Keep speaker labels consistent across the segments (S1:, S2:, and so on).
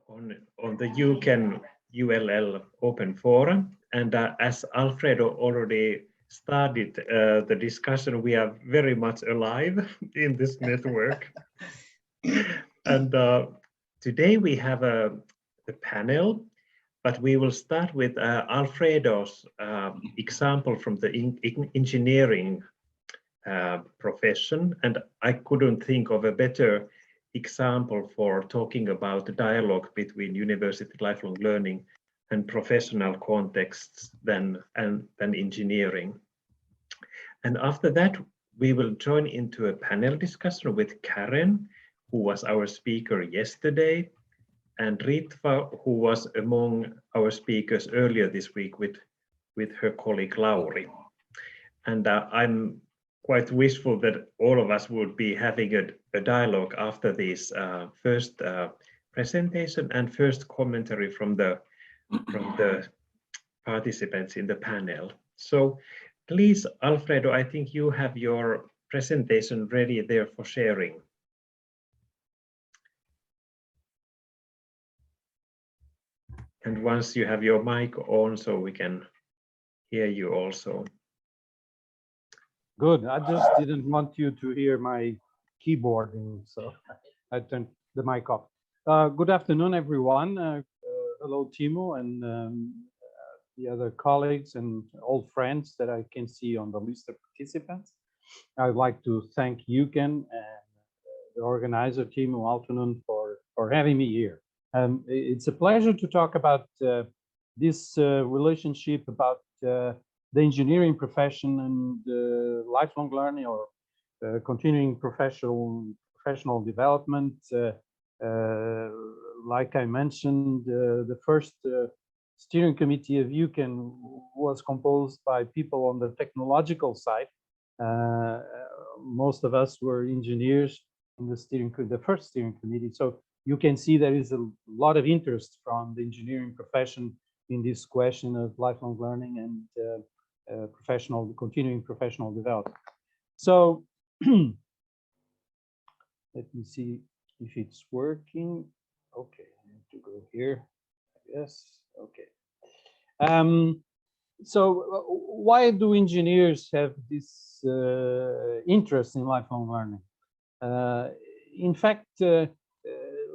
S1: on the UCAN ULL Open Fora. And as Alfredo already started the discussion, we are very much alive in this network. And today we have a panel, but we will start with Alfredo's example from the engineering profession. And I couldn't think of a better example for talking about the dialogue between university lifelong learning and professional contexts than engineering. And after that, we will join into a panel discussion with Karen, who was our speaker yesterday, and Ritva, who was among our speakers earlier this week with her colleague Lauri. And I'm quite wishful that all of us would be having a dialogue after this first presentation and first commentary from the participants in the panel. So please, Alfredo, I think you have your presentation ready there for sharing. And once you have your mic on, so we can hear you also.
S2: Good. I just didn't want you to hear my keyboarding, so I turned the mic off. Good afternoon, everyone. Hello, Timo, and the other colleagues and old friends that I can see on the list of participants. I'd like to thank UCAN and the organizer, Timo Altonen, for having me here. It's a pleasure to talk about this relationship about the engineering profession and lifelong learning or continuing professional development. Like I mentioned, the first steering committee of UCAN was composed by people on the technological side. Most of us were engineers in the first steering committee. So you can see there is a lot of interest from the engineering profession in this question of lifelong learning and continuing professional development. So let me see if it's working. Okay, I need to go here. Yes, okay. So why do engineers have this interest in lifelong learning? In fact,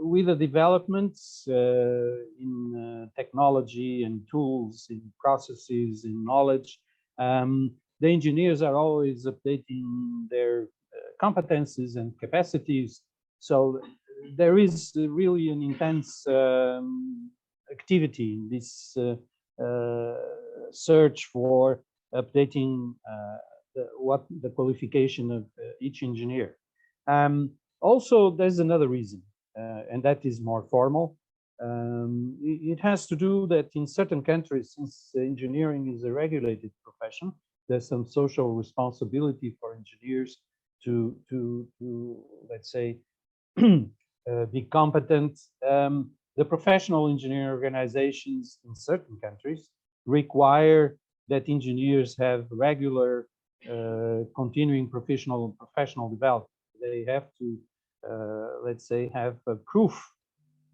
S2: with the developments in technology and tools, in processes, in knowledge, the engineers are always updating their competences and capacities. So there is really an intense activity in this search for updating the qualification of each engineer. Also, there's another reason, and that is more formal. It has to do that in certain countries, since engineering is a regulated profession, there's some social responsibility for engineers to let's say, be competent. The professional engineering organizations in certain countries require that engineers have regular continuing professional development. They have to, let's say, have a proof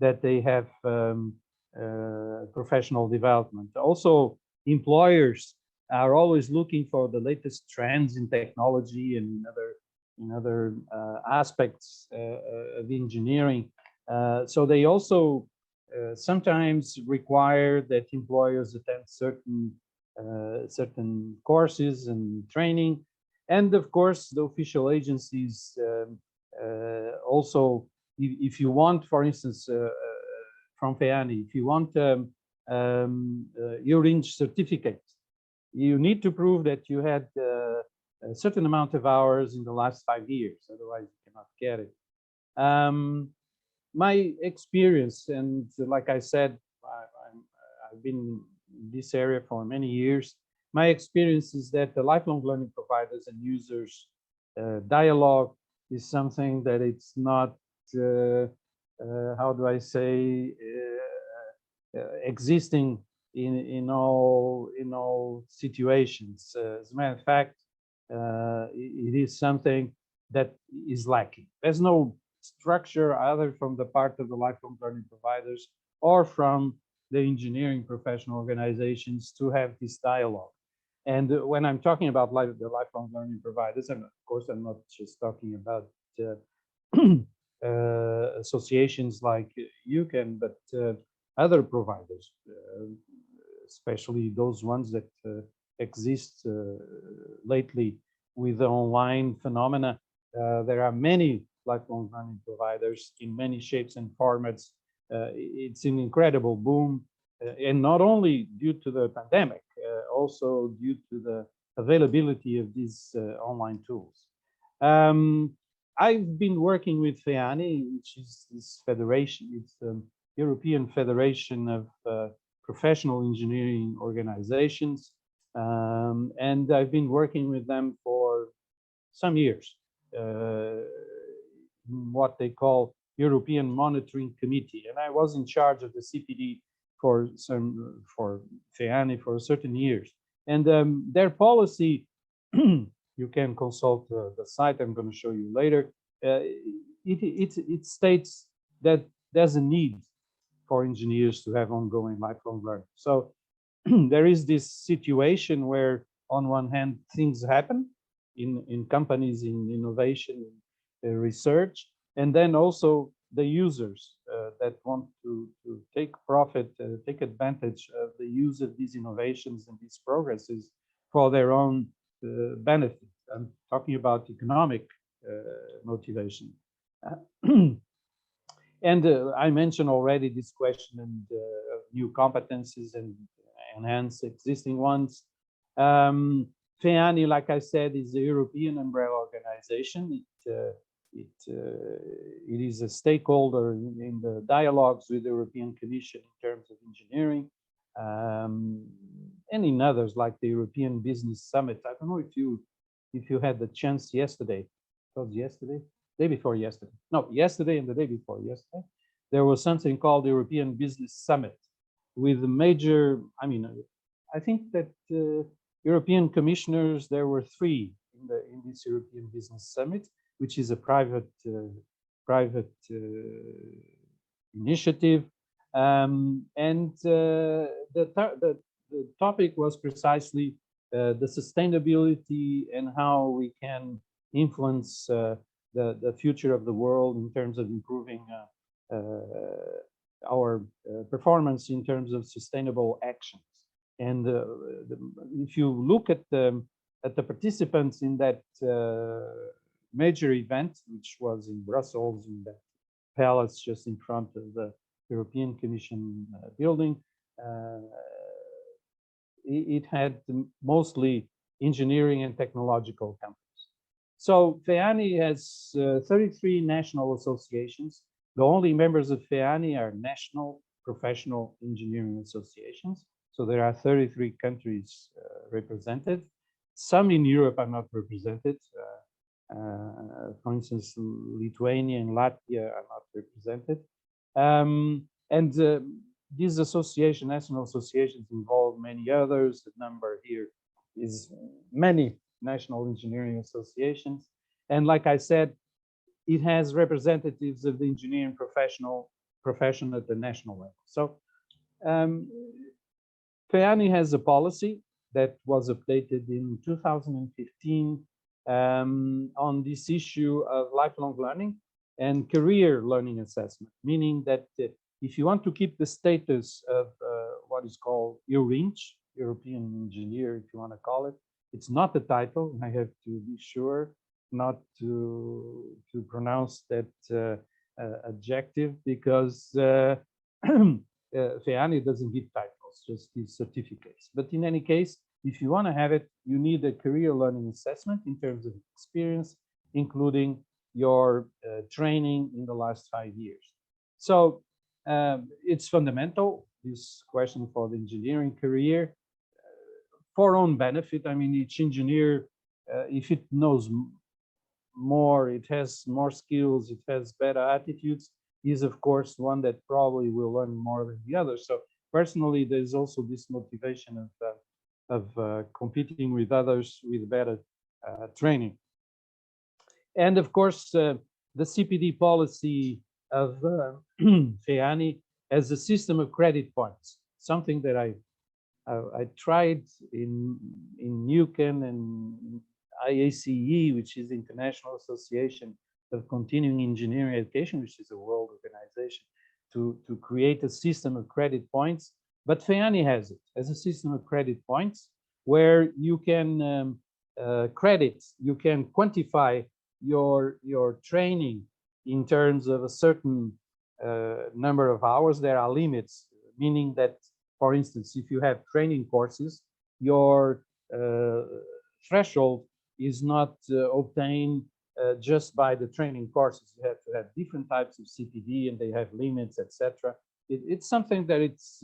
S2: that they have professional development. Also, employers are always looking for the latest trends in technology and in other aspects of engineering. So they also sometimes require that employers attend certain courses and training. And of course, the official agencies also, if you want, for instance, from FEANI, if you want your Inch certificate, you need to prove that you had a certain amount of hours in the last 5 years, otherwise you cannot get it. My experience, and like I said, I've been in this area for many years. My experience is that the lifelong learning providers and users dialogue is something that it's not, how do I say, existing in all situations. As a matter of fact, it is something that is lacking. There's no structure either from the part of the lifelong learning providers or from the engineering professional organizations to have this dialogue. And when I'm talking about the lifelong learning providers, and of course, I'm not just talking about associations like UCAN, but other providers, especially those ones that exist lately with the online phenomena. There are many lifelong learning providers in many shapes and formats. It's an incredible boom, and not only due to the pandemic, also due to the availability of these online tools. I've been working with FEANI, which is this federation. It's the European Federation of Professional Engineering Organizations, and I've been working with them for some years. What they call European Monitoring Committee, and I was in charge of the CPD for FEANI for certain years. And their policy, you can consult the site I'm going to show you later. It states that there's a need for engineers to have ongoing lifelong learning. So there is this situation where, on one hand, things happen in companies, in innovation, research, and then also the users that want to take profit, take advantage of the use of these innovations and these progresses for their own benefit. I'm talking about economic motivation. And I mentioned already this question and new competencies and enhance existing ones. FEANI, like I said, is a European umbrella organization. It is a stakeholder in the dialogues with the European Commission in terms of engineering, and in others like the European Business Summit. I don't know if you had the chance yesterday. It was yesterday, day before yesterday. No, yesterday and the day before yesterday. There was something called the European Business Summit with major. I mean, I think that European commissioners, there were 3 in this European Business Summit, which is a private initiative, and the topic was precisely the sustainability and how we can influence the future of the world in terms of improving our performance in terms of sustainable actions. And if you look at the participants in that major event, which was in Brussels, in the palace just in front of the European Commission building, it had mostly engineering and technological companies. So FEANI has 33 national associations. The only members of FEANI are national professional engineering associations. So there are 33 countries represented. Some in Europe are not represented. For instance, Lithuania and Latvia are not represented. These associations, national associations, involve many others. The number here is many national engineering associations. And like I said, it has representatives of the engineering profession at the national level. So FEANI has a policy that was updated in 2015 on this issue of lifelong learning and career learning assessment, meaning that if you want to keep the status of what is called EURENG, European Engineer, if you want to call it, it's not the title. I have to be sure not to pronounce that adjective, because FEANI doesn't give titles, just gives certificates. But in any case, if you want to have it, you need a career learning assessment in terms of experience, including your training in the last 5 years. So it's fundamental, this question for the engineering career, for own benefit. I mean, each engineer, if it knows more, it has more skills, it has better attitudes, is of course one that probably will learn more than the others. So personally, there's also this motivation of competing with others with better training. And of course, the CPD policy of FEANI as a system of credit points, something that I tried in UCAN and IACE, which is the International Association of Continuing Engineering Education, which is a world organization, to create a system of credit points. But FEANI has it as a system of credit points where you can credit, you can quantify your training in terms of a certain number of hours. There are limits, meaning that, for instance, if you have training courses, your threshold is not obtained just by the training courses. You have to have different types of CPD, and they have limits, etc. It's something that it's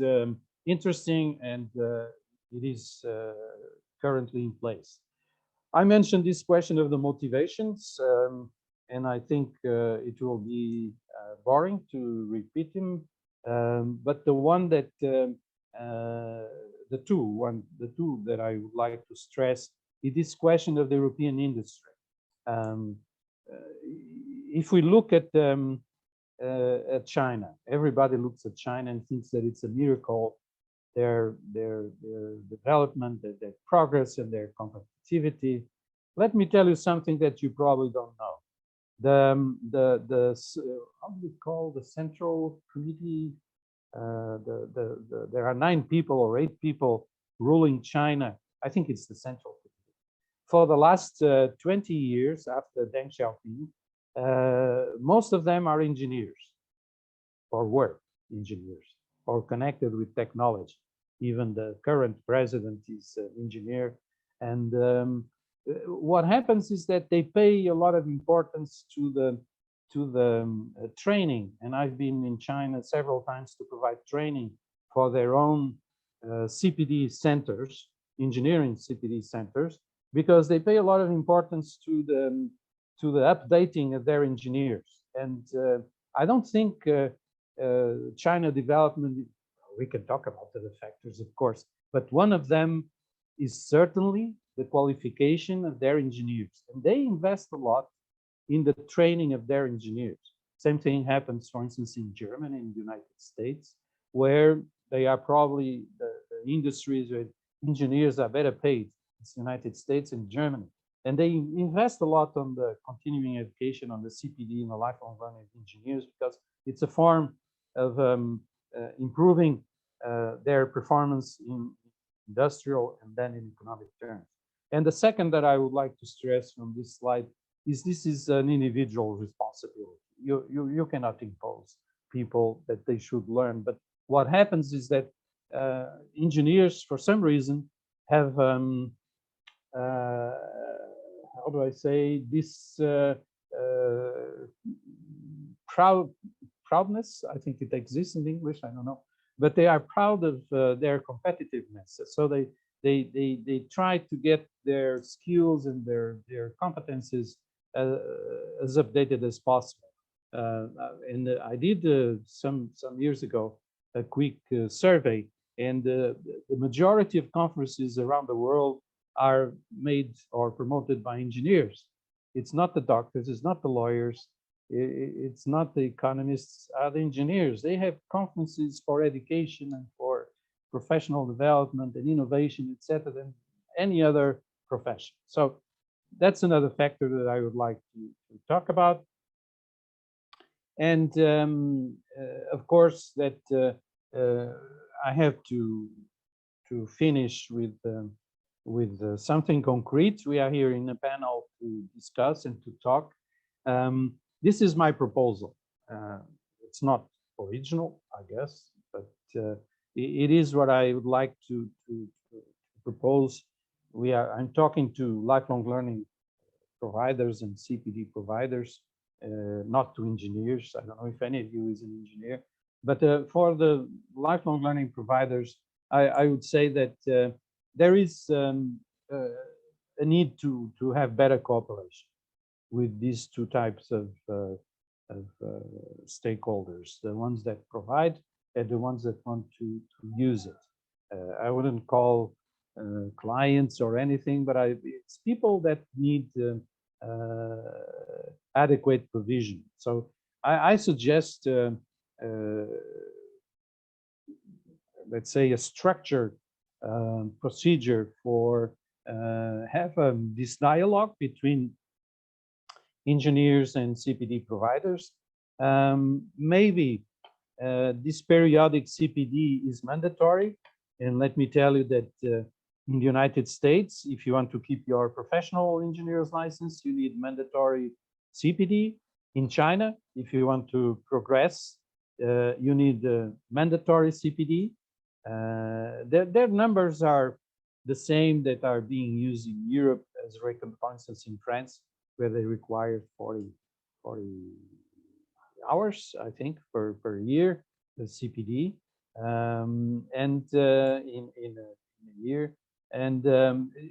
S2: interesting, and it is currently in place. I mentioned this question of the motivations, and I think it will be boring to repeat them. But the one that the two that I would like to stress is this question of the European industry. If we look at China, everybody looks at China and thinks that it's a miracle, their development, their progress, and their competitivity. Let me tell you something that you probably don't know. How do we call the Central Committee? There are 9 people or 8 people ruling China. I think it's the Central Committee. For the last 20 years after Deng Xiaoping, most of them are engineers, or were engineers, or connected with technology. Even the current president is an engineer. And what happens is that they pay a lot of importance to the training. And I've been in China several times to provide training for their own CPD centers, engineering CPD centers, because they pay a lot of importance to the updating of their engineers. And I don't think China development, we can talk about the factors, of course, but one of them is certainly the qualification of their engineers. And they invest a lot in the training of their engineers. Same thing happens, for instance, in Germany, in the United States, where they are probably the industries where engineers are better paid. It's the United States and Germany. And they invest a lot on the continuing education, on the CPD and the lifelong learning engineers, because it's a form of improving their performance in industrial and then in economic terms. And the second that I would like to stress from this slide is this is an individual responsibility. You cannot impose people that they should learn. But what happens is that engineers, for some reason, have how do I say this proudness? I think it exists in English. I don't know, but they are proud of their competitiveness. So they try to get their skills and their competences as updated as possible. And I did some years ago a quick survey, and the majority of conferences around the world are made or promoted by engineers. It's not the doctors, it's not the lawyers, it's not the economists, are the engineers. They have conferences for education and for professional development and innovation, etc., than any other profession. So that's another factor that I would like to talk about. And of course, that I have to finish with something concrete. We are here in a panel to discuss and to talk. This is my proposal. It's not original, I guess, but it is what I would like to propose. I'm talking to lifelong learning providers and CPD providers, not to engineers. I don't know if any of you is an engineer, but for the lifelong learning providers, I would say that there is a need to have better cooperation with these two types of stakeholders, the ones that provide and the ones that want to use it. I wouldn't call clients or anything, but it's people that need adequate provision. So I suggest let's say, a structured procedure for have this dialogue between engineers and CPD providers. Maybe this periodic CPD is mandatory. And let me tell you that in the United States, if you want to keep your professional engineer's license, you need mandatory CPD. In China, if you want to progress, you need mandatory CPD. Their numbers are the same that are being used in Europe as recompenses in France, where they require 40 hours, I think, per year, the CPD, and in a year. And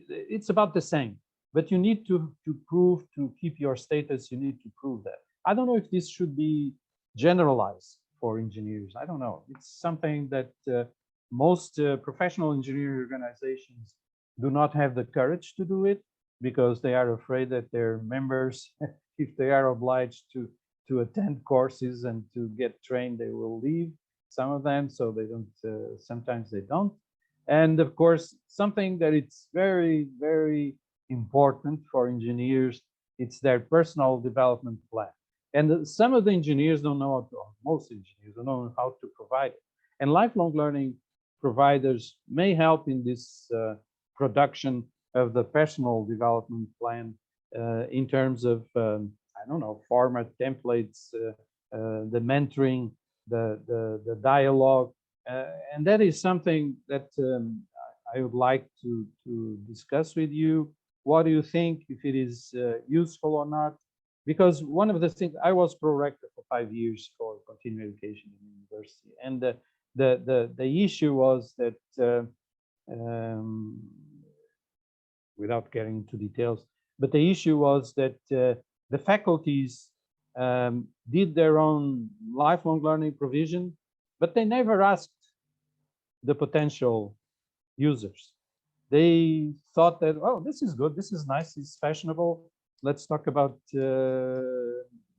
S2: it's about the same, but you need to prove, to keep your status, you need to prove that. I don't know if this should be generalized for engineers. I don't know. It's something that most professional engineering organizations do not have the courage to do it, because they are afraid that their members, if they are obliged to attend courses and to get trained, they will leave, some of them, so they don't, sometimes they don't. And of course, something that it's very, very important for engineers, it's their personal development plan. And some of the engineers don't know how to, most engineers don't know how to provide it. And lifelong learning providers may help in this production of the personal development plan in terms of, I don't know, format, templates, the mentoring, the dialogue. And that is something that I would like to discuss with you. What do you think, if it is useful or not? Because one of the things, I was pro-rector for 5 years for continuing education in university, and the issue was that, without getting into details, but the issue was that the faculties did their own lifelong learning provision, but they never asked the potential users. They thought that, oh, this is good, this is nice, it's fashionable, let's talk about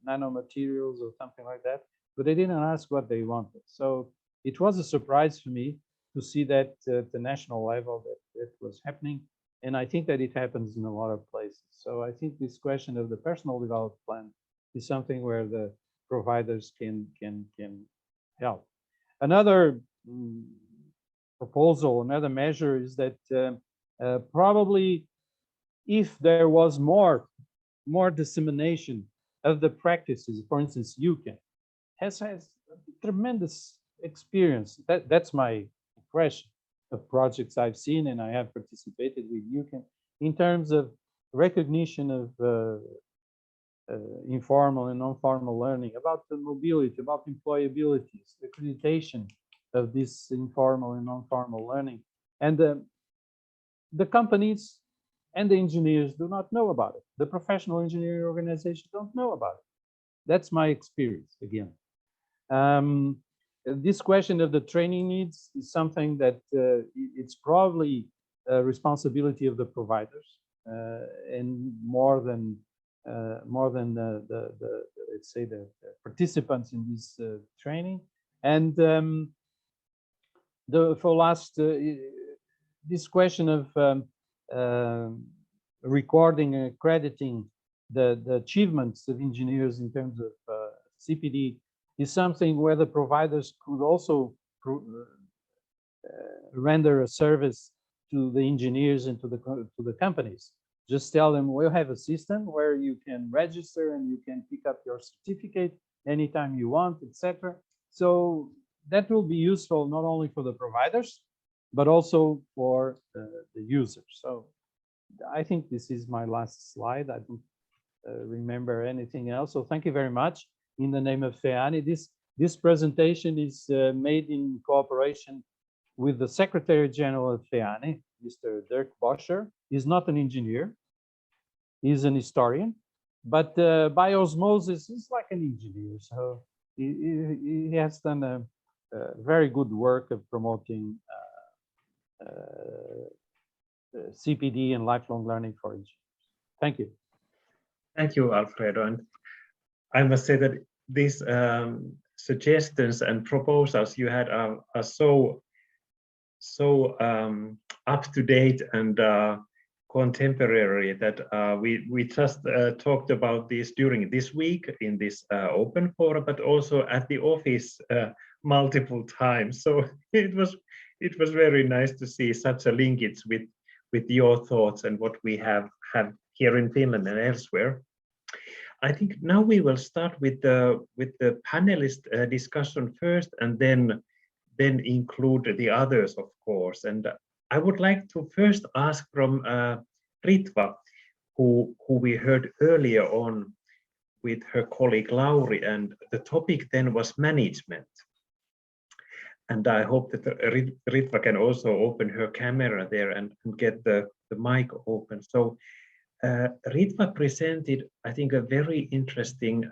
S2: nanomaterials or something like that, but they didn't ask what they wanted. So it was a surprise for me to see that at the national level that was happening, and I think that it happens in a lot of places. So I think this question of the personal development plan is something where the providers can help. Another proposal, another measure is that probably if there was more dissemination of the practices, for instance, UCAN has tremendous experience. That's my impression of projects I've seen, and I have participated with UCAN in terms of recognition of informal and non-formal learning, about the mobility, about employability, accreditation of this informal and non-formal learning. And the companies and the engineers do not know about it. The professional engineering organizations don't know about it. That's my experience, again. This question of the training needs is something that it's probably a responsibility of the providers, and more than the let's say the participants in this training. And for last, this question of recording and accrediting the achievements of engineers in terms of CPD is something where the providers could also render a service to the engineers and to the companies. Just tell them, we'll have a system where you can register and you can pick up your certificate anytime you want, etc. So that will be useful not only for the providers, but also for the users. So I think this is my last slide. I don't remember anything else. So thank you very much. In the name of FEANI, this presentation is made in cooperation with the Secretary General of FEANI, Mr. Dirk Boscher. He's not an engineer, he's an historian, but by osmosis, he's like an engineer. So he has done a very good work of promoting CPD and lifelong learning for engineers. Thank you.
S1: Thank you, Alfredo. And I must say that these suggestions and proposals you had are so so up to date and contemporary that we just talked about this during this week in this open forum, but also at the office multiple times. So it was very nice to see such a linkage with your thoughts and what we have here in Finland and elsewhere. I think now we will start with the panelist discussion first, and then include the others, of course. And I would like to first ask from Ritva, who we heard earlier on with her colleague Lauri, and the topic then was management. And I hope that Ritva can also open her camera there and get the mic open. So Ritva presented, I think, a very interesting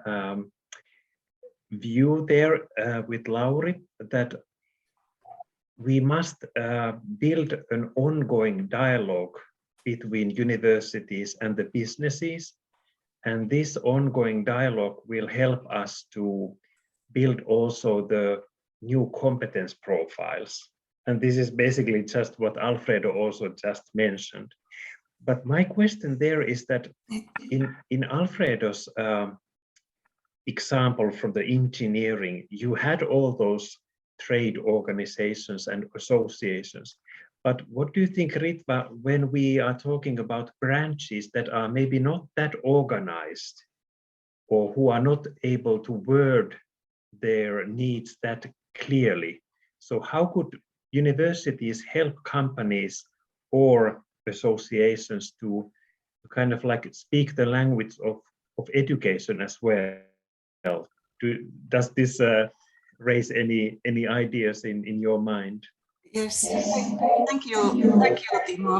S1: view there with Lauri, that we must build an ongoing dialogue between universities and the businesses. And this ongoing dialogue will help us to build also the new competence profiles. And this is basically just what Alfredo also just mentioned. But my question there is that in Alfredo's example from the engineering, you had all those trade organizations and associations. But what do you think, Ritva, when we are talking about branches that are maybe not that organized, or who are not able to word their needs that clearly? So how could universities help companies or associations to kind of like speak the language of education as well? Does this raise any ideas in your mind?
S3: Yes, thank you, Timo.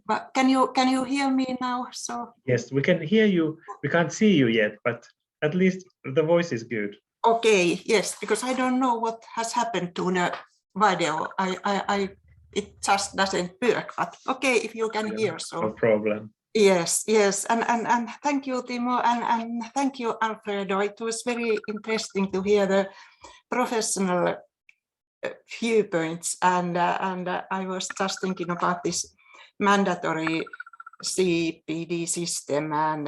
S3: But can you hear me now? So
S1: yes, we can hear you. We can't see you yet, but at least the voice is good.
S3: Okay, yes, because I don't know what has happened to the video. It just doesn't work. But okay, if you can hear, so
S1: no problem.
S3: Yes, and thank you, Timo, and thank you, Alfredo. It was very interesting to hear the professional viewpoints, and I was just thinking about this mandatory CPD system and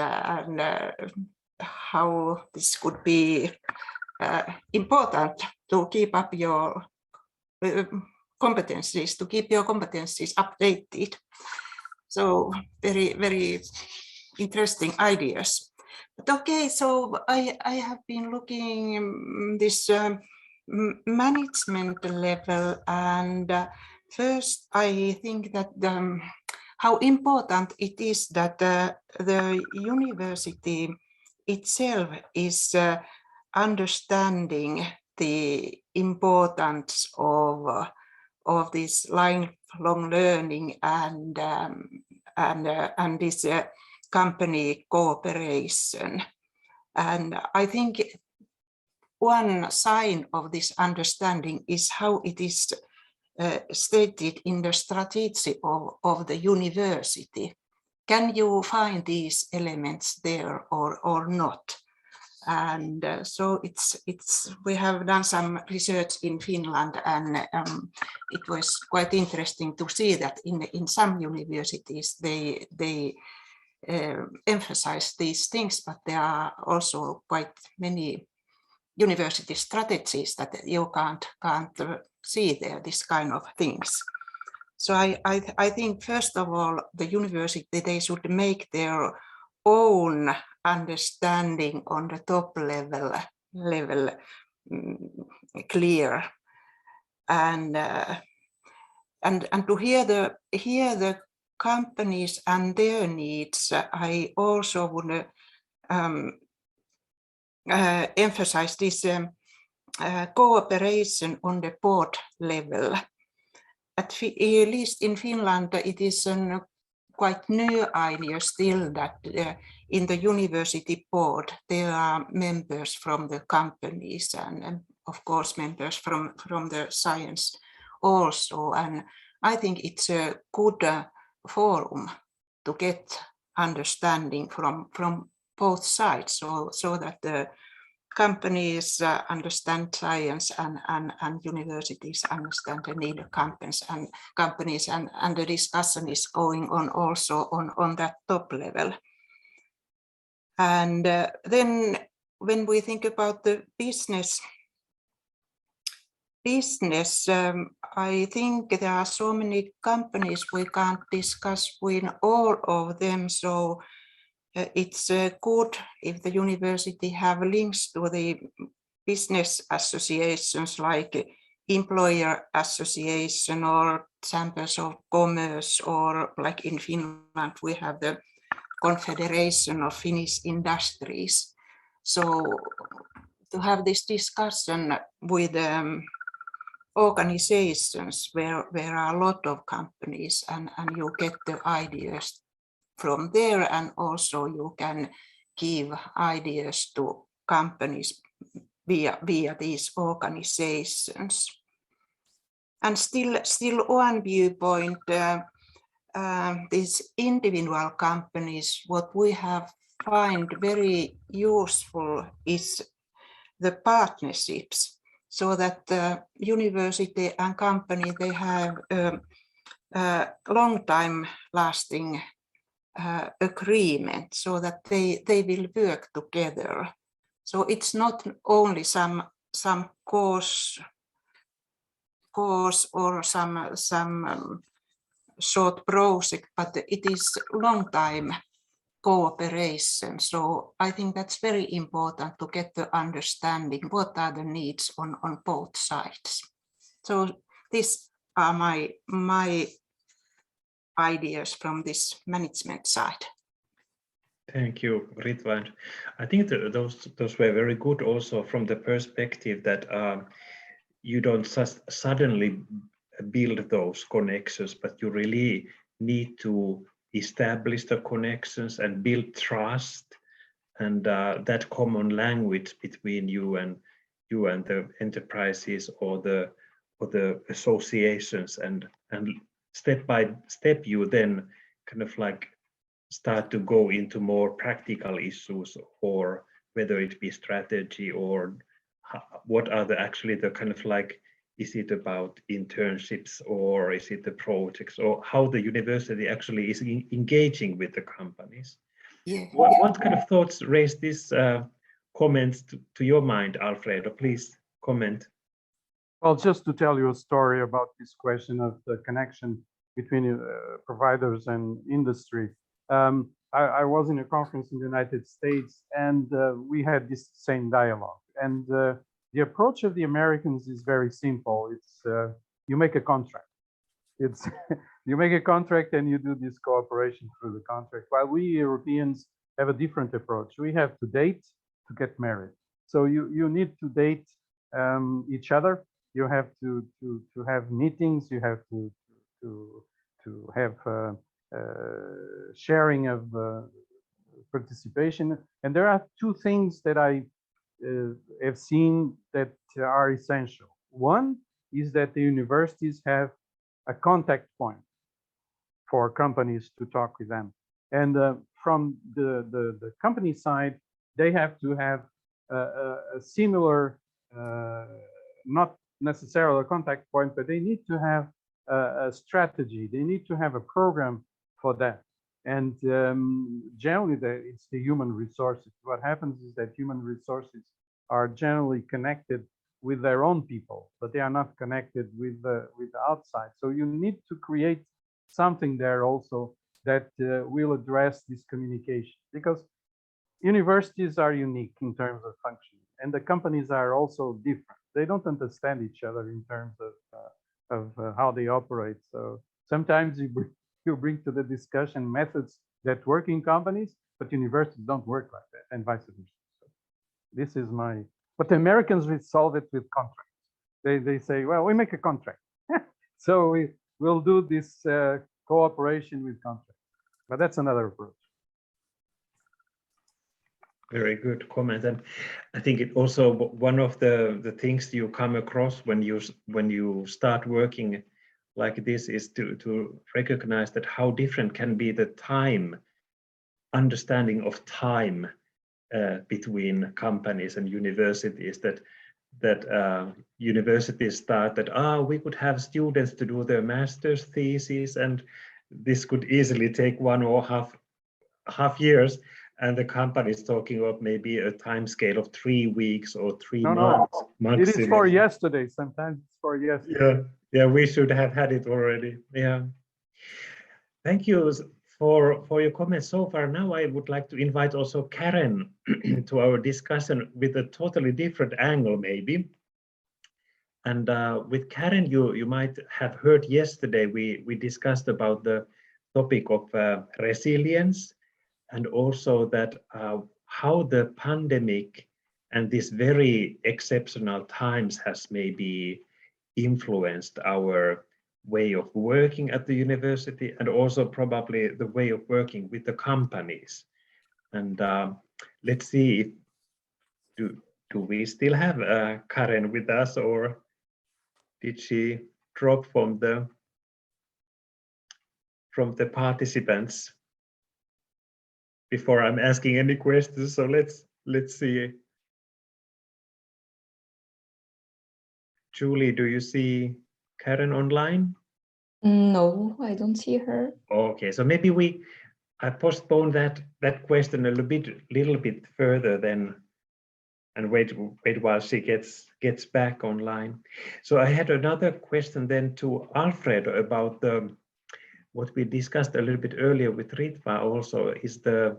S3: how this could be important to keep up your competencies, updated. So very interesting ideas. But okay, so I have been looking this management level, and first I think that how important it is that the university itself is understanding the importance of this lifelong learning and this company cooperation. And I think one sign of this understanding is how it is stated in the strategy of the university. Can you find these elements there or not? And so we have done some research in Finland, and it was quite interesting to see that in some universities they emphasize these things, but there are also quite many university strategies that you can't see there, this kind of things. So I think first of all, the university, they should make their own understanding on the top level clear, and to hear the companies and their needs. I also would emphasize this cooperation on the board level. At least in Finland, it is a quite new idea still that in the university board there are members from the companies and of course members from the science also, and I think it's a good forum to get understanding from both sides, so that the companies understand science and universities understand the need of companies and the discussion is going on also on that top level. And then when we think about the business, I think there are so many companies we can't discuss with all of them. So it's good if the university have links to the business associations like employer association or chambers of commerce, or like in Finland we have the Confederation of Finnish Industries. So to have this discussion with organizations where are a lot of companies and you get the ideas from there, and also you can give ideas to companies via these organizations. And still one viewpoint, these individual companies, what we have find very useful is the partnerships, so that the university and company, they have a long time lasting agreement, so that they will work together. So it's not only some course or some short project, but it is long time cooperation. So I think that's very important to get the understanding what are the needs on both sides. So these are my ideas from this management side.
S1: Thank you, Ritva. I think those were very good also from the perspective that you don't just suddenly build those connections, but you really need to establish the connections and build trust, and that common language between you and the enterprises or the associations, and step by step you then kind of like start to go into more practical issues, or whether it be strategy or what are actually the kind of like, is it about internships or is it the projects, or how the university actually is engaging with the companies?
S3: Yeah.
S1: What kind of thoughts raise these comments to your mind, Alfredo? Please comment.
S2: Well, just to tell you a story about this question of the connection between providers and industry. I was in a conference in the United States, and we had this same dialogue. And the approach of the Americans is very simple. It's you make a contract. It's you make a contract and you do this cooperation through the contract. While we Europeans have a different approach. We have to date to get married. So you need to date each other. You have to have meetings. You have to have sharing of participation. And there are two things that I have seen that are essential. One is that the universities have a contact point for companies to talk with them. And from the company side, they have to have a similar, not necessarily a contact point, but they need to have a strategy. They need to have a program for that. And generally, it's the human resources. What happens is that human resources are generally connected with their own people, but they are not connected with the outside. So you need to create something there also that will address this communication, because universities are unique in terms of function, and the companies are also different. They don't understand each other in terms of how they operate. So sometimes you bring to the discussion methods that work in companies, but universities don't work like that, and vice versa. So this is but the Americans will solve it with contracts. They say, well, we make a contract. So we'll do this cooperation with contracts, but that's another approach.
S1: Very good comment. And I think it also one of the things you come across when you start working like this is to recognize that how different can be the time, understanding of time between companies and universities, that universities thought that we could have students to do their master's thesis, and this could easily take 1.5 years, and the company is talking about maybe a time scale of 3 weeks or 3 months maximum.
S2: It is for yesterday. Sometimes it's for yesterday.
S1: Yeah, we should have had it already. Yeah. Thank you for your comments so far. Now I would like to invite also Karen to our discussion with a totally different angle, maybe. And with Karen, you might have heard yesterday we discussed about the topic of resilience, and also that how the pandemic and these very exceptional times has maybe influenced our way of working at the university, and also probably the way of working with the companies. And let's see if do we still have Karen with us, or did she drop from the participants before I'm asking any questions? So let's see. Julie, do you see Karen online?
S4: No, I don't see her.
S1: Okay, so maybe I postpone that question a little bit further then, and wait while she gets back online. So I had another question then to Alfredo about what we discussed a little bit earlier with Ritva also, is the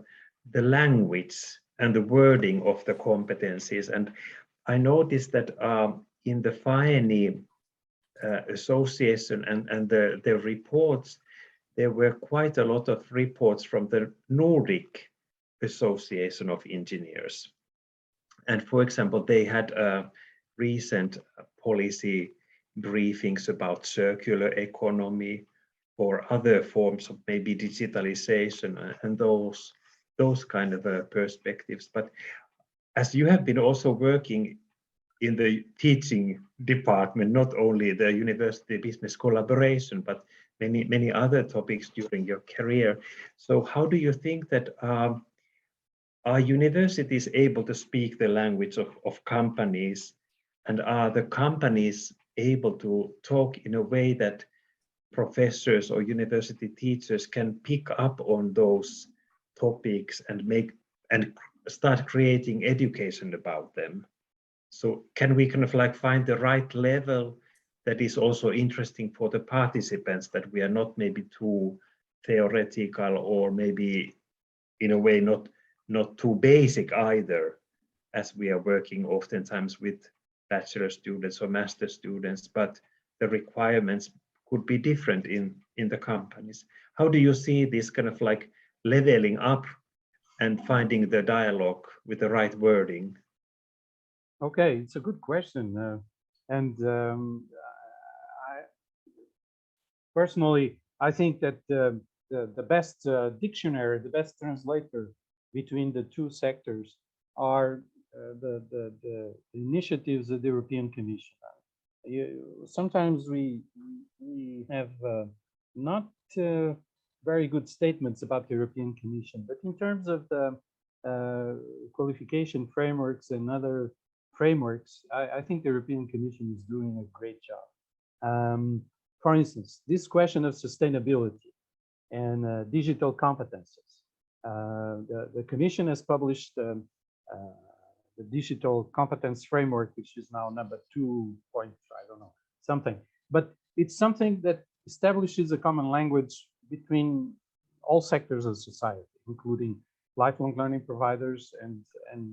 S1: language and the wording of the competencies. And I noticed that in the FAENI association and the reports, there were quite a lot of reports from the Nordic Association of Engineers. And for example, they had recent policy briefings about circular economy or other forms of maybe digitalization and those kind of perspectives. But as you have been also working in the teaching department, not only the university business collaboration, but many other topics during your career. So how do you think that are universities able to speak the language of companies, and are the companies able to talk in a way that professors or university teachers can pick up on those topics and start creating education about them? So can we kind of like find the right level that is also interesting for the participants, that we are not maybe too theoretical, or maybe in a way not too basic either, as we are working oftentimes with bachelor students or master students, but the requirements could be different in the companies. How do you see this kind of like leveling up and finding the dialogue with the right wording?
S2: Okay, it's a good question. Personally, I think that the best dictionary, the best translator between the two sectors are the initiatives of the European Commission. Sometimes we have not very good statements about the European Commission, but in terms of the qualification frameworks and other frameworks, I think the European Commission is doing a great job. For instance, this question of sustainability and digital competences. The Commission has published the digital competence framework, which is now number 2 point, I don't know, something. But it's something that establishes a common language between all sectors of society, including lifelong learning providers and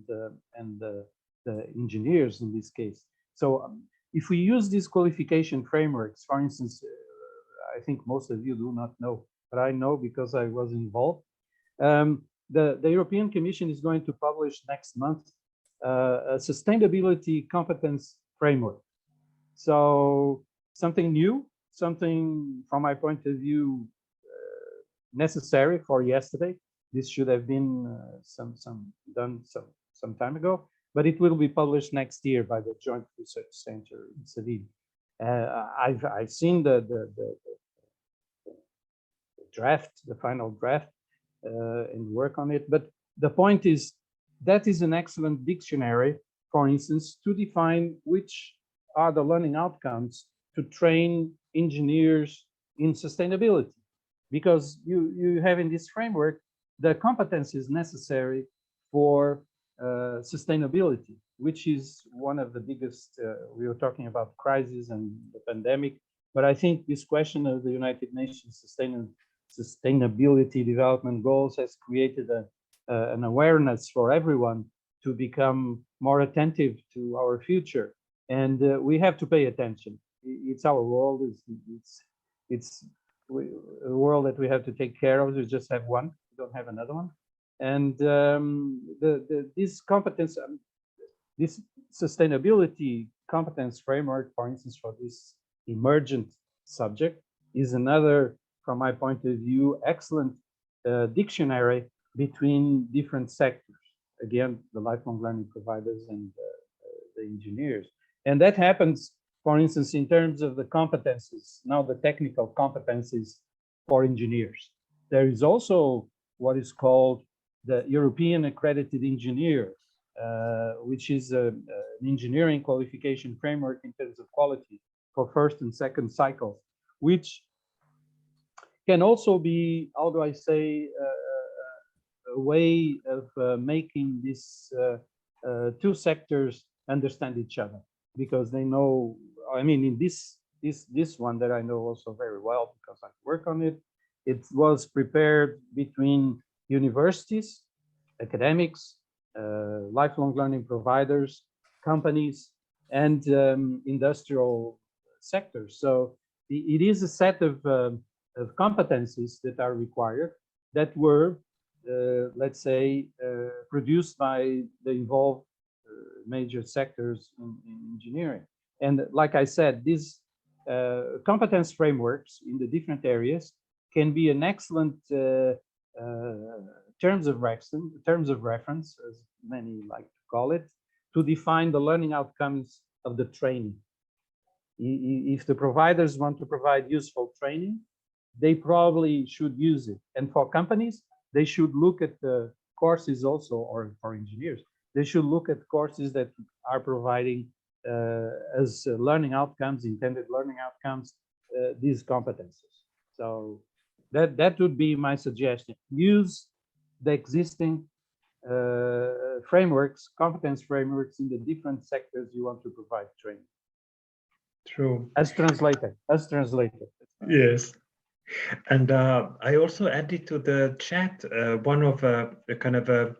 S2: the engineers in this case. So if we use these qualification frameworks, for instance, I think most of you do not know, but I know because I was involved. The European Commission is going to publish next month a sustainability competence framework. So something new, something from my point of view necessary for yesterday. This should have been done some time ago, but it will be published next year by the Joint Research Center in Seville. I've seen the draft, the final draft, and work on it. But the point is, that is an excellent dictionary, for instance, to define which are the learning outcomes to train engineers in sustainability. Because you have in this framework the competencies necessary for sustainability, which is one of the biggest, we were talking about crisis and the pandemic, but I think this question of the United Nations Sustainability Development Goals has created an awareness for everyone to become more attentive to our future. And we have to pay attention. It's our world, it's a world that we have to take care of. We just have one, we don't have another one. And this competence, this sustainability competence framework, for instance, for this emergent subject, is another, from my point of view, excellent dictionary between different sectors. Again, the lifelong learning providers and the engineers. And that happens, for instance, in terms of the competencies, now the technical competencies for engineers. There is also what is called the European Accredited Engineer, which is an engineering qualification framework in terms of quality for first and second cycles, which can also be, how do I say, a way of making these two sectors understand each other, because they know, I mean, in this one that I know also very well because I work on it, it was prepared between universities, academics, lifelong learning providers, companies, and industrial sectors. So it is a set of competencies that are required that were, let's say, produced by the involved major sectors in engineering. And like I said, these competence frameworks in the different areas can be an excellent terms of reference, as many like to call it, to define the learning outcomes of the training. If the providers want to provide useful training, they probably should use it. And for companies, they should look at the courses also, or for engineers, they should look at courses that are providing as learning outcomes, intended learning outcomes, these competences. So that would be my suggestion. Use the existing frameworks, competence frameworks in the different sectors you want to provide training.
S1: True.
S2: As translated.
S1: Yes. And I also added to the chat one of a kind of a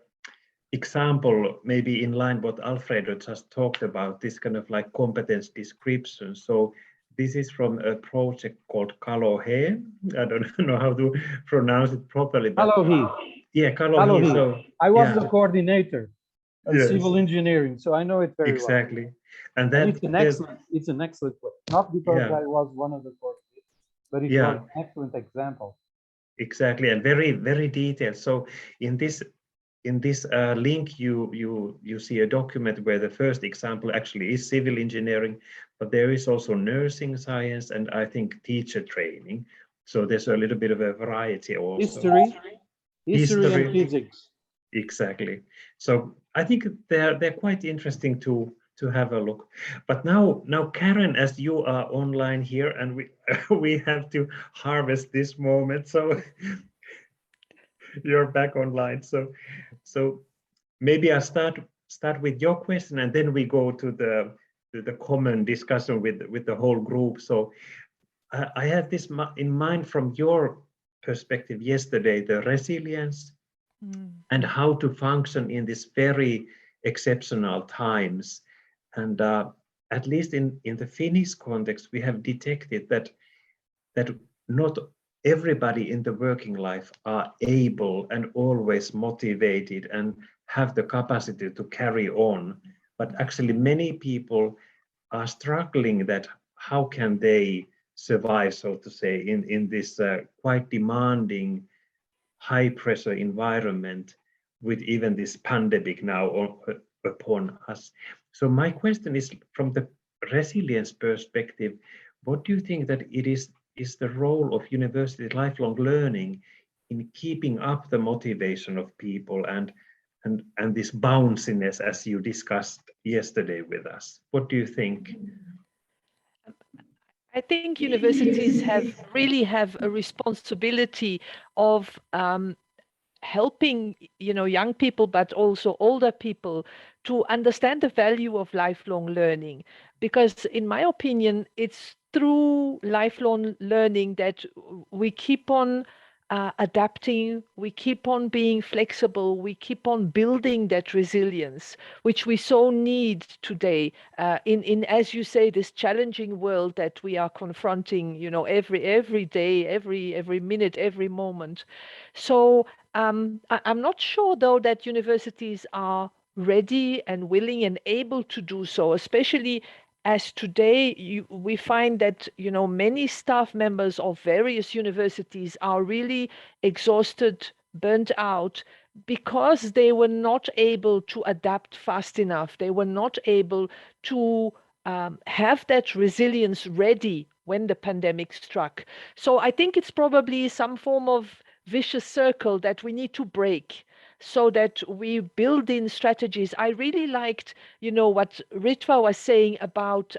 S1: example, maybe in line what Alfredo just talked about, this kind of like competence description. So this is from a project called Kalohe. I don't know how to pronounce it properly.
S2: Kalohe.
S1: Yeah, Kalohe. So
S2: I was the coordinator of
S1: yes,
S2: civil engineering, so I know it very well.
S1: Exactly. And then
S2: it's an excellent way. Not because I was one of the coordinators, but it was an excellent example.
S1: Exactly, and very, very detailed. So in this link, you see a document where the first example actually is civil engineering, but there is also nursing science and I think teacher training. So there's a little bit of a variety also. History
S2: and physics.
S1: Exactly. So I think they're quite interesting to have a look. But now Karen, as you are online here, and we have to harvest this moment. So you're back online. So maybe I start with your question, and then we go to the common discussion with the whole group. So I have this in mind from your perspective yesterday, the resilience and how to function in these very exceptional times. And at least in the Finnish context, we have detected that not everybody in the working life are able and always motivated and have the capacity to carry on. But actually many people are struggling that how can they survive, so to say, in this quite demanding, high pressure environment with even this pandemic now upon us. So my question is, from the resilience perspective, what do you think that it is the role of university lifelong learning in keeping up the motivation of people and and this bounciness as you discussed yesterday with us. What do you think?
S5: I think universities really have a responsibility of helping, young people, but also older people to understand the value of lifelong learning. Because in my opinion, it's through lifelong learning that we keep on adapting, we keep on being flexible, we keep on building that resilience, which we so need today in, as you say, this challenging world that we are confronting, every day, every minute, every moment. So I'm not sure, though, that universities are ready and willing and able to do so, especially as today we find that many staff members of various universities are really exhausted, burnt out, because they were not able to adapt fast enough. They were not able to have that resilience ready when the pandemic struck. So I think it's probably some form of vicious circle that we need to break, so that we build in strategies. I really liked, what Ritva was saying about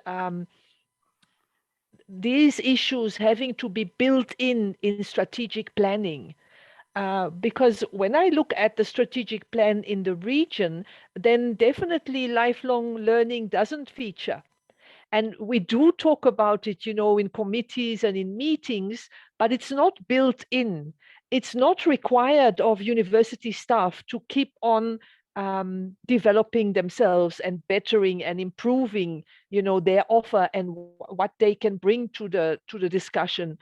S5: these issues having to be built in strategic planning. Because when I look at the strategic plan in the region, then definitely lifelong learning doesn't feature. And we do talk about it, in committees and in meetings, but it's not built in. It's not required of university staff to keep on developing themselves and bettering and improving, their offer and what they can bring to the discussion,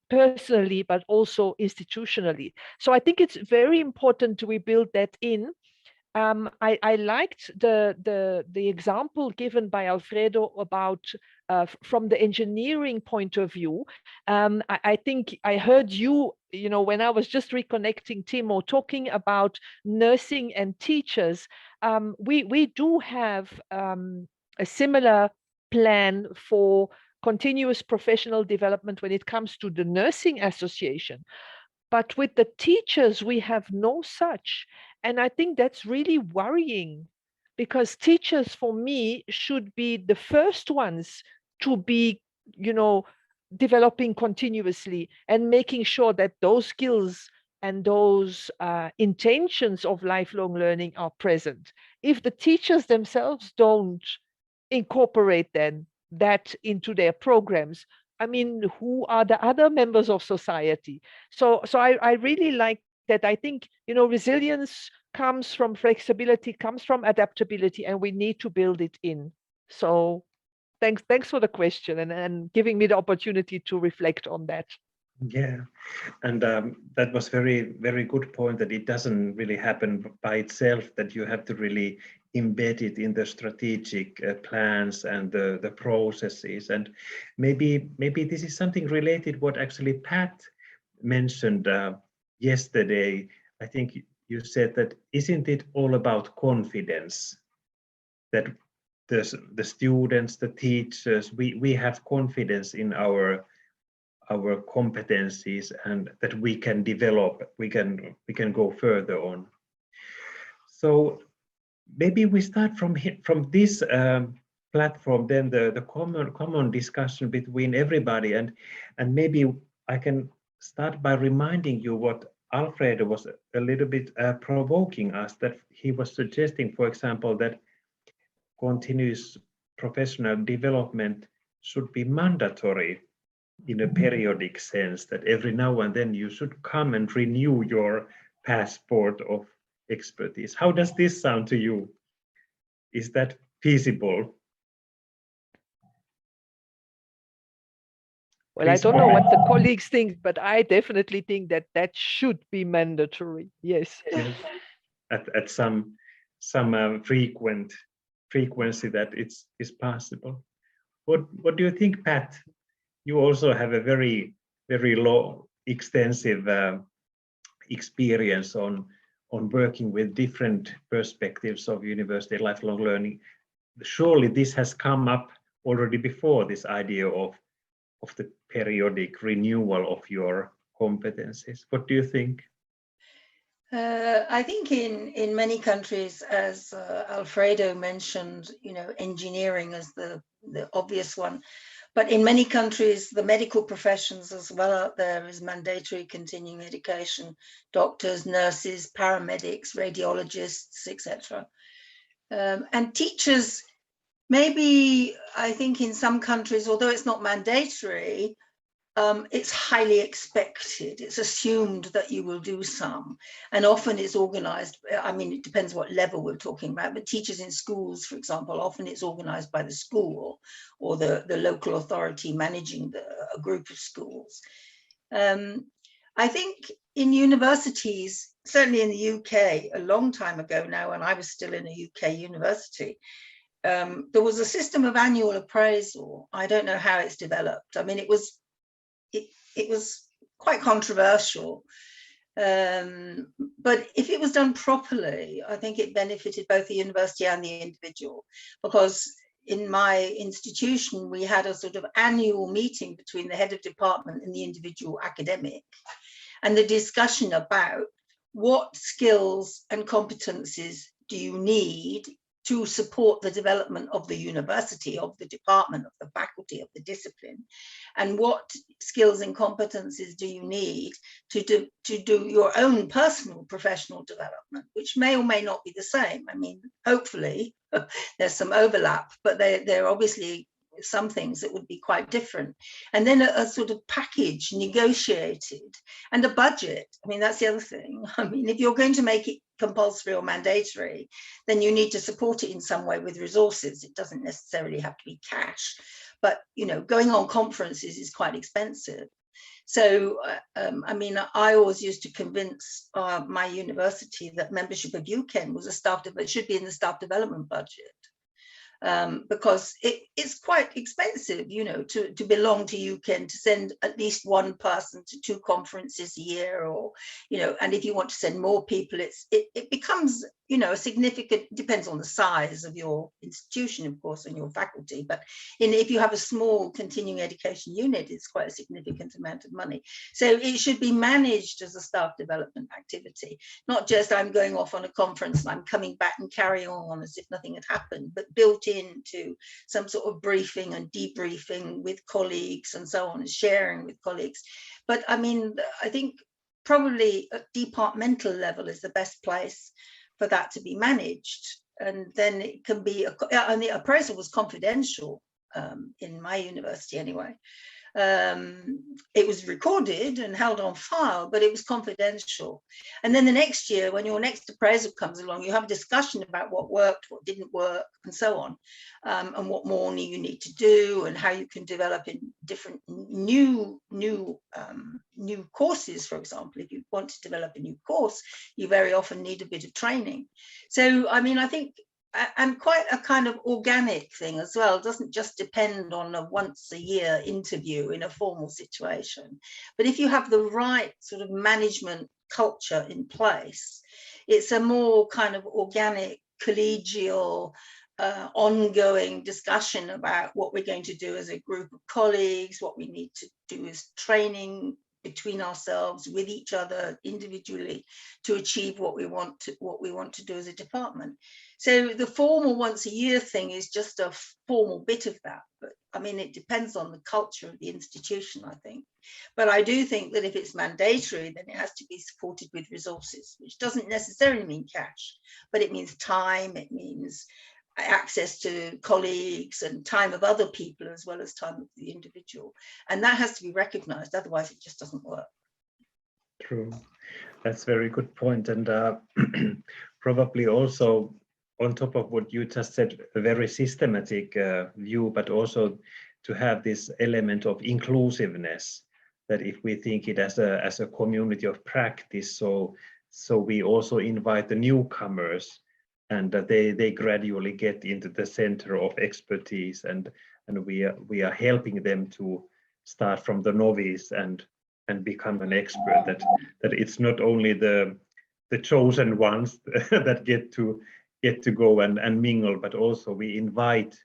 S5: personally, but also institutionally. So I think it's very important we build that in. I liked the example given by Alfredo about from the engineering point of view. I think I heard you, when I was just reconnecting Timo, talking about nursing and teachers. We do have a similar plan for continuous professional development when it comes to the Nursing Association. But with the teachers, we have no such. And I think that's really worrying, because teachers, for me, should be the first ones to be, developing continuously and making sure that those skills and those intentions of lifelong learning are present. If the teachers themselves don't incorporate then that into their programs, I mean, who are the other members of society? So I really like that. I think, resilience comes from flexibility, comes from adaptability, and we need to build it in. So thanks for the question and giving me the opportunity to reflect on that.
S1: Yeah, and that was very, very good point, that it doesn't really happen by itself, that you have to really embed it in the strategic plans and the processes. And maybe this is something related what actually Pat mentioned yesterday. I think you said that, isn't it all about confidence? That the students, the teachers, we have confidence in our competencies, and that we can develop, we can go further on. So maybe we start from this platform, then the common discussion between everybody, and maybe I can start by reminding you what Alfredo was a little bit provoking us, that he was suggesting, for example, that continuous professional development should be mandatory in a periodic sense, that every now and then you should come and renew your passport of expertise. How does this sound to you? Is that feasible?
S5: Well, I don't know what the colleagues think, but I definitely think that should be mandatory. Yes.
S1: Yes. At some frequency that is possible. What do you think, Pat? You also have a very long, extensive experience on working with different perspectives of university lifelong learning. Surely this has come up already before, this idea of the periodic renewal of your competencies. What do you think?
S6: I think in many countries, as Alfredo mentioned, you know, engineering is the obvious one. But in many countries, the medical professions as well out there is mandatory continuing education, doctors, nurses, paramedics, radiologists, etc. And teachers, maybe I think in some countries, although it's not mandatory, it's highly expected. It's assumed that you will do some, and often it's organized. I mean, it depends what level we're talking about, but teachers in schools, for example, often it's organized by the school or the local authority managing a group of schools. I think in universities, certainly in the UK, a long time ago now, when I was still in a UK university, there was a system of annual appraisal. I don't know how it's developed. I mean, it was quite controversial, but if it was done properly, I think it benefited both the university and the individual, because in my institution, we had a sort of annual meeting between the head of department and the individual academic, and the discussion about what skills and competencies do you need to support the development of the university, of the department, of the faculty, of the discipline, and what skills and competencies do you need to do your own personal professional development, which may or may not be the same. I mean, hopefully there's some overlap, but there are obviously some things that would be quite different. And then a sort of package negotiated, and a budget. I mean, that's the other thing. I mean, if you're going to make it compulsory or mandatory, then you need to support it in some way with resources. It doesn't necessarily have to be cash, but you know, going on conferences is quite expensive. So, I mean, I always used to convince my university that membership of UCEN was it should be in the staff development budget. Because it's quite expensive, you know, to belong to UCEN, to send at least one person to 2 conferences a year, or, you know, and if you want to send more people, it becomes, you know, a significant, depends on the size of your institution, of course, and your faculty, but if you have a small continuing education unit, it's quite a significant amount of money. So it should be managed as a staff development activity, not just I'm going off on a conference and I'm coming back and carrying on as if nothing had happened, but built into some sort of briefing and debriefing with colleagues and so on, and sharing with colleagues. But I mean, I think probably at departmental level is the best place for that to be managed. And then it can be, and the appraisal was confidential in my university anyway. It was recorded and held on file, but it was confidential. And then the next year, when your next appraisal comes along, you have a discussion about what worked, what didn't work, and so on, and what more you need to do, and how you can develop in different new courses. For example, if you want to develop a new course, you very often need a bit of training. So, I mean, I think, and quite a kind of organic thing as well. It doesn't just depend on a once a year interview in a formal situation. But if you have the right sort of management culture in place, it's a more kind of organic, collegial, ongoing discussion about what we're going to do as a group of colleagues, what we need to do as training between ourselves, with each other, individually, to achieve what we want to do as a department. So the formal once a year thing is just a formal bit of that. But I mean, it depends on the culture of the institution, I think. But I do think that if it's mandatory, then it has to be supported with resources, which doesn't necessarily mean cash, but it means time, it means access to colleagues and time of other people as well as time of the individual. And that has to be recognized, otherwise it just doesn't work.
S1: True. That's a very good point. And probably also on top of what you just said, a very systematic view, but also to have this element of inclusiveness, that if we think it as a community of practice, so we also invite the newcomers, and that they gradually get into the center of expertise, and we are helping them to start from the novice and become an expert. That it's not only the chosen ones that get to go and mingle, but also we invite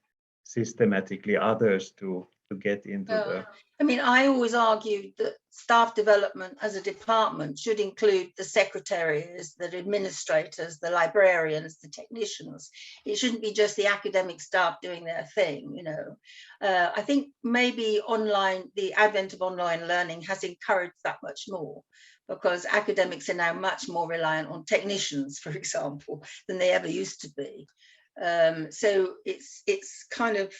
S1: systematically others to to get into the.
S6: I mean, I always argued that staff development as a department should include the secretaries, the administrators, the librarians, the technicians. It shouldn't be just the academic staff doing their thing, you know. I think maybe the advent of online learning has encouraged that much more, because academics are now much more reliant on technicians, for example, than they ever used to be. So it's kind of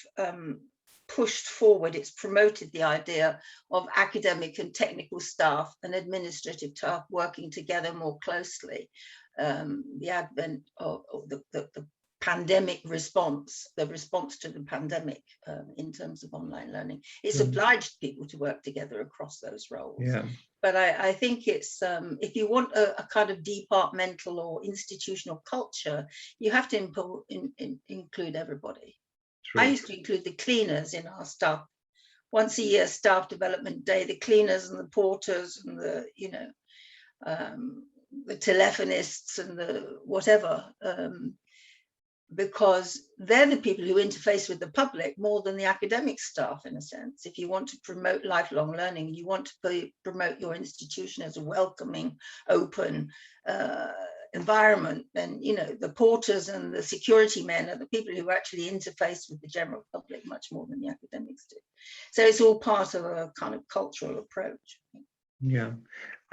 S6: pushed forward, it's promoted the idea of academic and technical staff and administrative staff working together more closely. The advent of the pandemic response, the response to the pandemic in terms of online learning, it's obliged people to work together across those roles.
S1: Yeah.
S6: But I think it's, if you want a kind of departmental or institutional culture, you have to include everybody.
S1: True.
S6: I used to include the cleaners in our staff. Once a year staff development day, the cleaners and the porters and the, you know, the telephonists and the whatever, because they're the people who interface with the public more than the academic staff, in a sense. If you want to promote lifelong learning, you want to promote your institution as a welcoming, open environment, then, you know, the porters and the security men are the people who actually interface with the general public much more than the academics do. So it's all part of a kind of cultural approach.
S1: Yeah,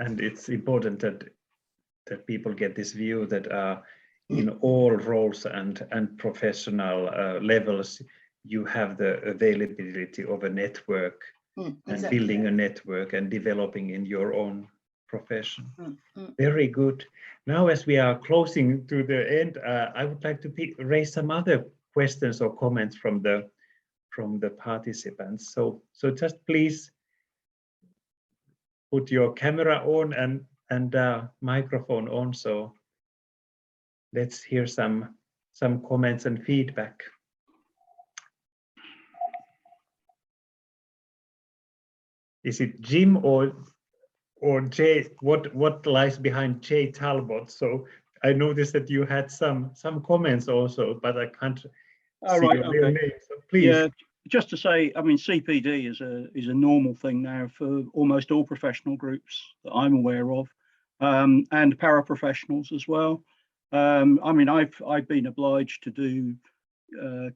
S1: and it's important that people get this view that in all roles and professional levels, you have the availability of a network and building a network and developing in your own profession. Very good. Now, as we are closing to the end, I would like to raise some other questions or comments from the participants. So just please put your camera on and microphone on. So let's hear some comments and feedback. Is it Jim or Jay? What lies behind Jay Talbot? So I noticed that you had some comments also, but I can't see your real name. So please.
S7: Yeah, just to say, I mean, CPD is a normal thing now for almost all professional groups that I'm aware of, and paraprofessionals as well. I mean, I've been obliged to do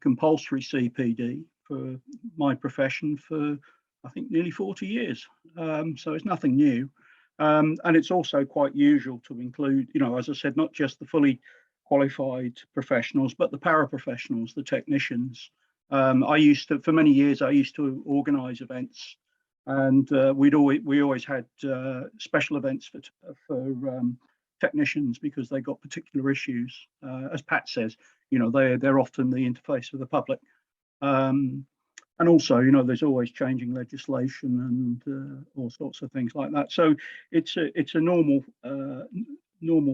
S7: compulsory CPD for my profession for, I think, nearly 40 years. So it's nothing new. And it's also quite usual to include, you know, as I said, not just the fully qualified professionals, but the paraprofessionals, the technicians. For many years, I used to organize events, and we always had special events for technicians because they got particular issues. As Pat says, you know, they're often the interface with the public. And also, you know, there's always changing legislation and all sorts of things like that. So it's a normal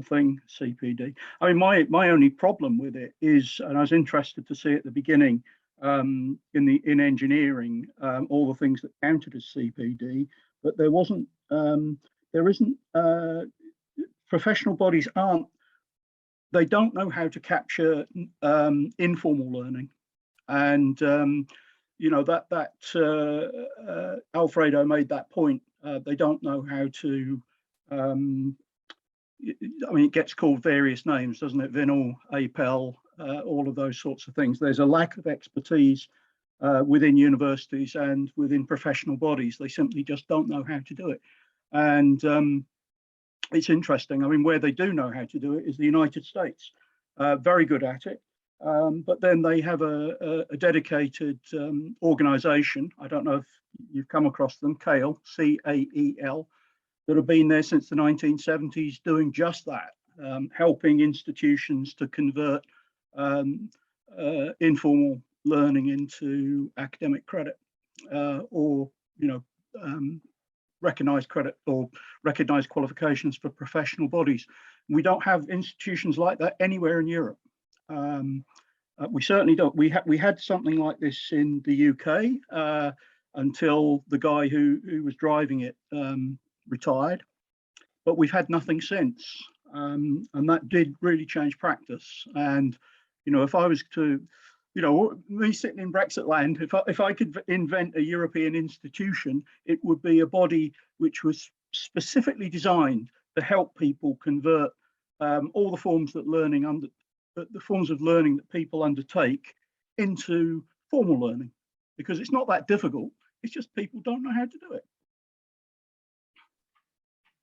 S7: thing, CPD. I mean, my only problem with it is, and I was interested to see at the beginning in engineering all the things that counted as CPD, but there isn't. Professional bodies they don't know how to capture informal learning, and you know, that Alfredo made that point. They don't know how to, I mean, it gets called various names, doesn't it? Vinyl, APEL, all of those sorts of things. There's a lack of expertise within universities and within professional bodies. They simply just don't know how to do it. And it's interesting. I mean, where they do know how to do it is the United States. Very good at it. But then they have a dedicated organization. I don't know if you've come across them, CAEL, C-A-E-L, that have been there since the 1970s doing just that, helping institutions to convert informal learning into academic credit or, you know, recognized credit or recognized qualifications for professional bodies. We don't have institutions like that anywhere in Europe. We certainly don't. We had something like this in the UK until the guy who was driving it retired, but we've had nothing since, and that did really change practice. And you know, if I was to you know, me sitting in Brexit land, if I could invent a European institution, it would be a body which was specifically designed to help people convert all the forms that the forms of learning that people undertake into formal learning, because it's not that difficult. It's just people don't know how to do it.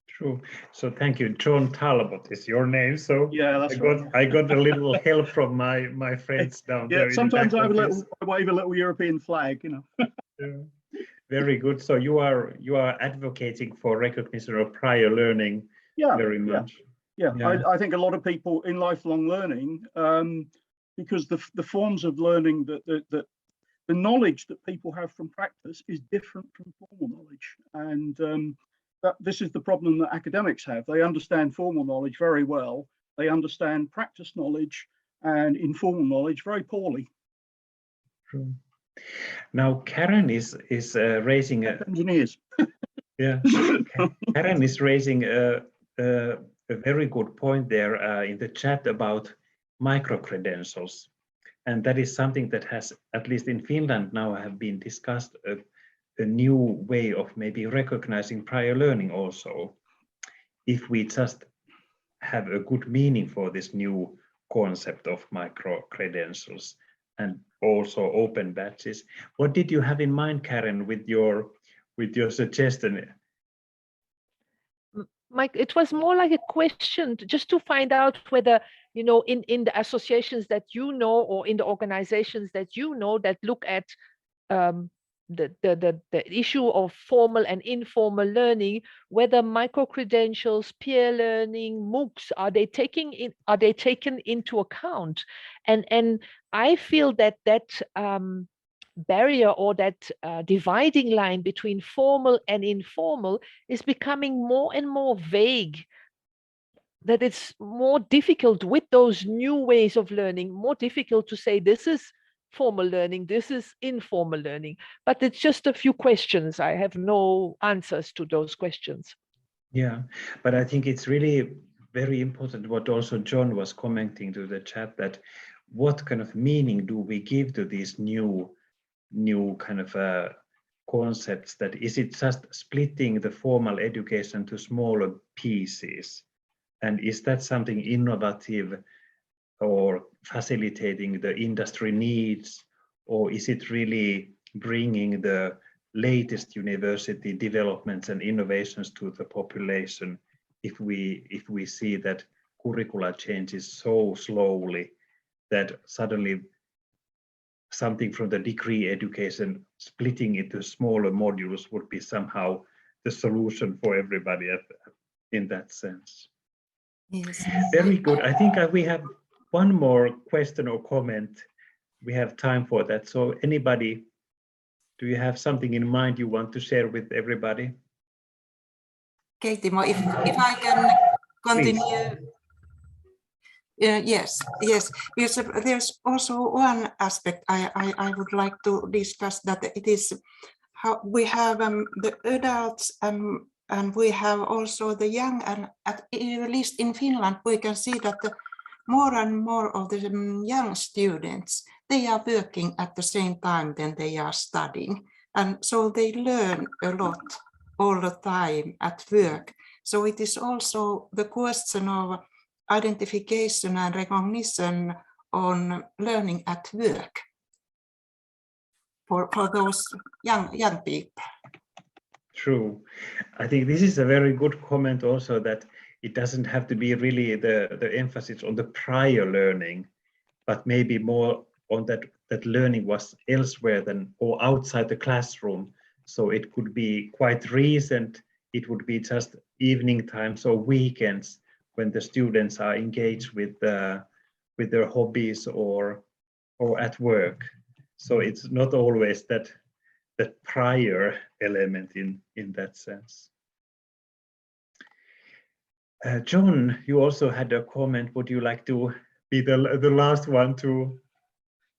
S1: True. So thank you. John Talbot is your name. So
S7: Yeah, that's right.
S1: I got a little help from my friends down there.
S7: Yeah, sometimes I
S1: office.
S7: wave a little European flag, you know.
S1: Yeah. Very good. So you are advocating for recognition of prior learning.
S7: Yeah,
S1: very much.
S7: Yeah.
S1: Yeah.
S7: I think a lot of people in lifelong learning, because the forms of learning that the knowledge that people have from practice is different from formal knowledge, and this is the problem that academics have. They understand formal knowledge very well. They understand practice knowledge and informal knowledge very poorly.
S1: True. Now Karen is raising
S7: engineers.
S1: Yeah, Karen is raising a very good point there in the chat about micro-credentials. And that is something that has, at least in Finland now, have been discussed, a new way of maybe recognizing prior learning also, if we just have a good meaning for this new concept of micro-credentials and also open badges. What did you have in mind, Karen, with your suggestion?
S5: Mike, it was more like a question just to find out whether, you know, in the associations that you know, or in the organizations that you know that look at the issue of formal and informal learning, whether micro-credentials, peer learning, MOOCs, are they taken into account? And I feel that barrier, or that dividing line between formal and informal, is becoming more and more vague, that it's more difficult with those new ways of learning, more difficult to say this is formal learning, this is informal learning. But it's just a few questions. I have no answers to those questions.
S1: Yeah, but I think it's really very important what also John was commenting to the chat, that what kind of meaning do we give to these new kind of concepts? That is it just splitting the formal education to smaller pieces? And is that something innovative or facilitating the industry needs? Or is it really bringing the latest university developments and innovations to the population, if we see that curricula changes so slowly that suddenly something from the degree education splitting into smaller modules would be somehow the solution for everybody in that sense?
S3: Yes.
S1: Very good. I think we have one more question or comment. We have time for that. So anybody, do you have something in mind you want to share with everybody?
S3: Okay, Timo, if I can continue. Yes, because there's also one aspect I would like to discuss, that it is how we have the adults and we have also the young, and at least in Finland we can see that more and more of the young students, they are working at the same time than they are studying, and so they learn a lot all the time at work. So it is also the question of identification and recognition on learning at work for those young people.
S1: True. I think this is a very good comment also, that it doesn't have to be really the emphasis on the prior learning, but maybe more on that learning was elsewhere than or outside the classroom. So it could be quite recent. It would be just evening times or weekends when the students are engaged with their hobbies or at work. So it's not always that prior element in that sense. John, you also had a comment. Would you like to be the last one to?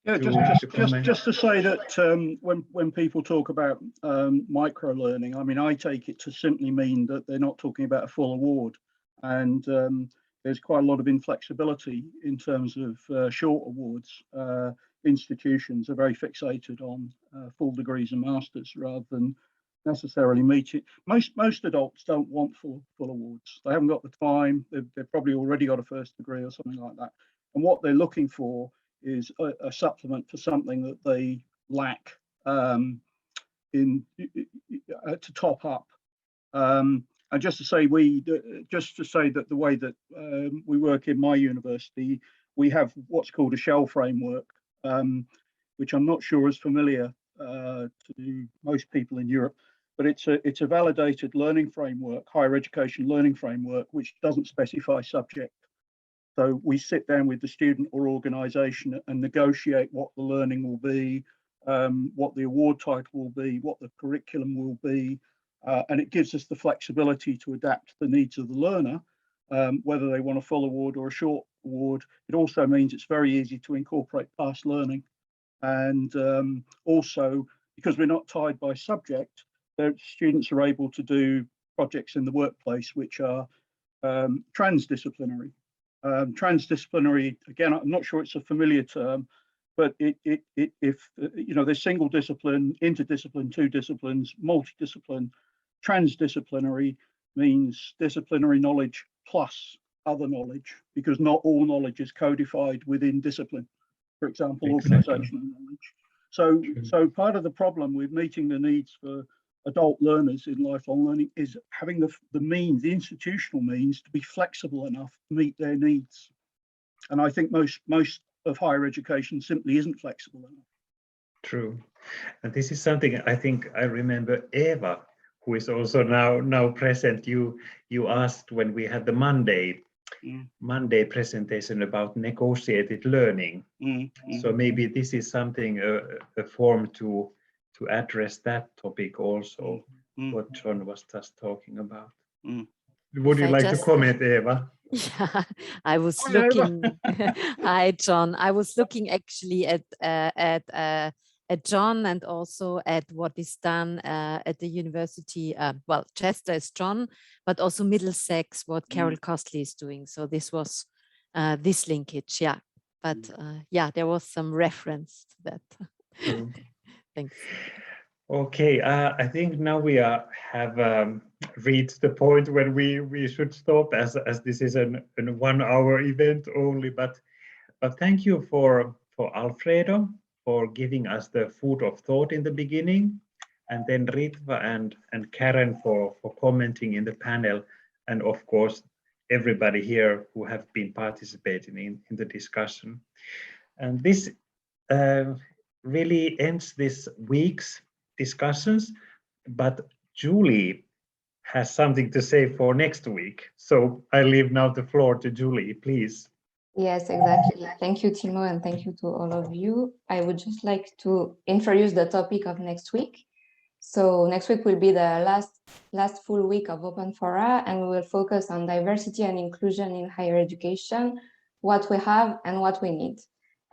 S7: Yeah, just to say that when people talk about micro learning, I mean, I take it to simply mean that they're not talking about a full award, and there's quite a lot of inflexibility in terms of short awards. institutions are very fixated on full degrees and masters rather than necessarily meeting. Most adults don't want full awards. They haven't got the time. They've probably already got a first degree or something like that. And what they're looking for is a supplement for something that they lack to top up. And just to say that the way that we work in my university, we have what's called a shell framework, which I'm not sure is familiar to most people in Europe, but it's a validated learning framework, higher education learning framework, which doesn't specify subject. So we sit down with the student or organisation and negotiate what the learning will be, what the award title will be, what the curriculum will be, and it gives us the flexibility to adapt to the needs of the learner, whether they want a full award or a short award. It also means it's very easy to incorporate past learning. And also, because we're not tied by subject, the students are able to do projects in the workplace which are transdisciplinary. Transdisciplinary, again, I'm not sure it's a familiar term, but if you know, there's single discipline, interdiscipline, two disciplines, multidiscipline. Transdisciplinary means disciplinary knowledge plus other knowledge, because not all knowledge is codified within discipline. For example, organizational knowledge. So part of the problem with meeting the needs for adult learners in lifelong learning is having the means, the institutional means, to be flexible enough to meet their needs. And I think most of higher education simply isn't flexible enough. True.
S1: And this is something I think I remember Eva, who is also now present. You asked when we had the Monday presentation about negotiated learning. So maybe this is something, a form to address that topic also, what John was just talking about. Would you like to comment, Eva?
S8: Yeah, I was looking. Hi, John. I was looking actually at John and also at what is done at the university. Well, Chester is John, but also Middlesex, what Carol Costley is doing. So this was this linkage, yeah. But yeah, there was some reference to that. Thanks.
S1: Okay, I think now we have reached the point when we should stop, as this is an 1 hour event only. But thank you for Alfredo for giving us the food of thought in the beginning, and then Ritva and Karen for commenting in the panel, and of course everybody here who have been participating in the discussion. And this really ends this week's discussions, but Julie has something to say for next week. So I leave now the floor to Julie, please.
S4: Yes, exactly. Thank you, Timo, and thank you to all of you. I would just like to introduce the topic of next week. So next week will be the last full week of Open Fora, and we will focus on diversity and inclusion in higher education, what we have and what we need.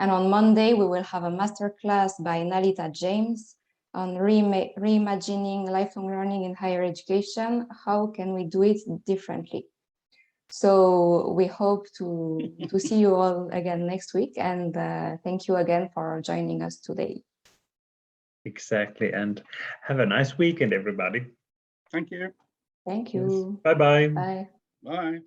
S4: And on Monday, we will have a masterclass by Nalita James on reimagining lifelong learning in higher education. How can we do it differently? So we hope to see you all again next week, and thank you again for joining us today.
S1: Exactly, and have a nice weekend, everybody.
S7: Thank you.
S4: Thank you.
S1: Yes. Bye-bye.
S4: Bye.
S7: Bye.